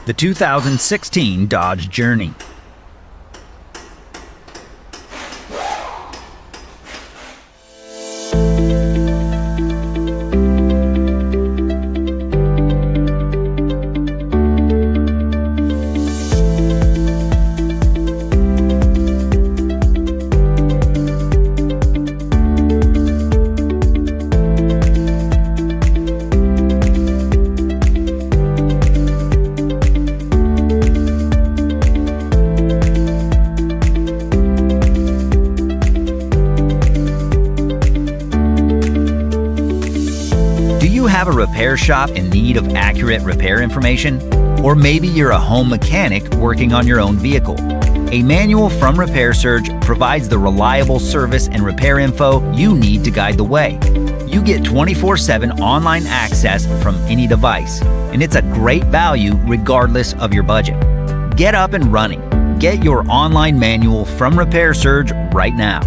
the 2016 Dodge Journey. Do you have a repair shop in need of accurate repair information? Or maybe you're a home mechanic working on your own vehicle. A manual from Repair Surge provides the reliable service and repair info you need to guide the way. You get 24/7 online access from any device, and it's a great value regardless of your budget. Get up and running. Get your online manual from Repair Surge right now.